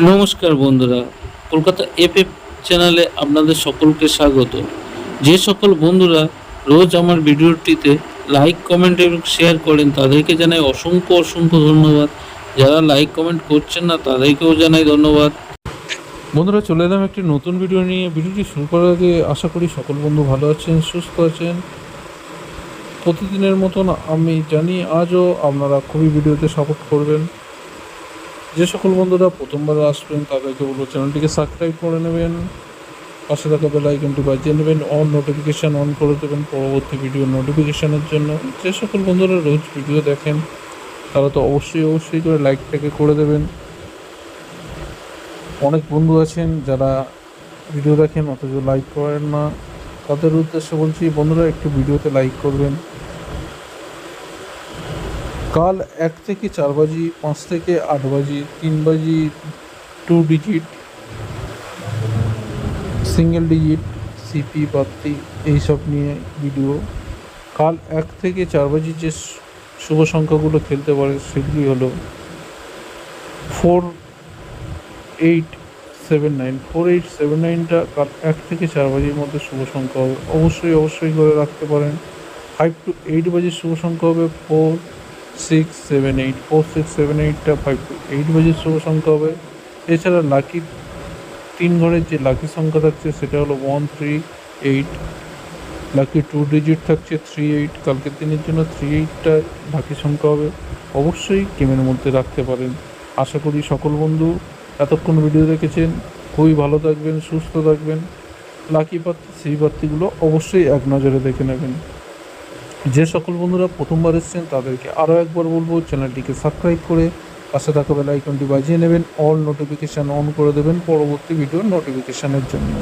নমস্কার বন্ধুরা, কলকাতা এফএফ চ্যানেলে আপনাদের সকলকে স্বাগত। যে সকল বন্ধুরা রোজ আমার ভিডিওটিতে লাইক, কমেন্ট এবং শেয়ার করেন তাদেরকে জানাই অসংখ্য অসংখ্য ধন্যবাদ। যারা লাইক কমেন্ট করছেন না তাদেরকেও জানাই ধন্যবাদ। বন্ধুরা, চলে এলাম একটি নতুন ভিডিও নিয়ে। ভিডিওটি শুরু করার আগে আশা করি সকল বন্ধু ভালো আছেন, সুস্থ আছেন। প্রতিদিনের মতন আমি জানি আজও আপনারা খুবই ভিডিওতে সাপোর্ট করবেন। যে সকল বন্ধুরা প্রথমবার আসবেন তাদেরকে বলবো চ্যানেলটিকে সাবস্ক্রাইব করে নেবেন, পাশে থাকা বেল আইকনটি বাজিয়ে নেবেন, অল নোটিফিকেশান অন করে দেবেন পরবর্তী ভিডিও নোটিফিকেশানের জন্য। যে সকল বন্ধুরা রোজ ভিডিও দেখেন তারা তো অবশ্যই করে লাইকটাকে করে দেবেন। অনেক বন্ধু আছেন যারা ভিডিও দেখেন অথচ লাইক করেন না, তাদের উদ্দেশ্যে বলছি বন্ধুরা একটু ভিডিওতে লাইক করবেন। কাল 1 থেকে 4 বাজি, 5 থেকে 8 বাজি, 3 বাজি 2 ডিজিট, সিঙ্গেল ডিজিট, সিপি প্রাপ্তি এইসব নিয়ে ভিডিও। কাল 1 থেকে 4 বাজি যে শুভ সংখ্যাগুলো খেলতে পারে সেগুলি হলো 4879। 4879টা কাল 1 থেকে 4 বাজির মধ্যে শুভ সংখ্যা হবে, অবশ্যই করে রাখতে পারেন। 5 to 8 বাজির শুভ সংখ্যা হবে 4678। 4678টা 5 to 8 বাজির শুভ সংখ্যা হবে। এছাড়া লাকি 3 ঘরের যে লাকি সংখ্যা থাকছে সেটা হলো 138। লাকি 2 ডিজিট থাকছে 38। কালকের দিনের জন্য 38টা লাকি সংখ্যা হবে, অবশ্যই গেমের মধ্যে রাখতে পারেন। আশা করি সকল বন্ধু এতক্ষণ ভিডিও দেখেছেন, খুবই ভালো থাকবেন, সুস্থ থাকবেন। লাকি প্রার্থী সেই প্রার্থীগুলো অবশ্যই এক নজরে দেখে নেবেন। যে সকল বন্ধুরা প্রথমবার এসেছেন তাদেরকে আরও একবার বলবো চ্যানেলটিকে সাবস্ক্রাইব করে পাশে থাকা বেল আইকনটি বাজিয়ে নেবেন, অল নোটিফিকেশান অন করে দেবেন পরবর্তী ভিডিওর নোটিফিকেশানের জন্য।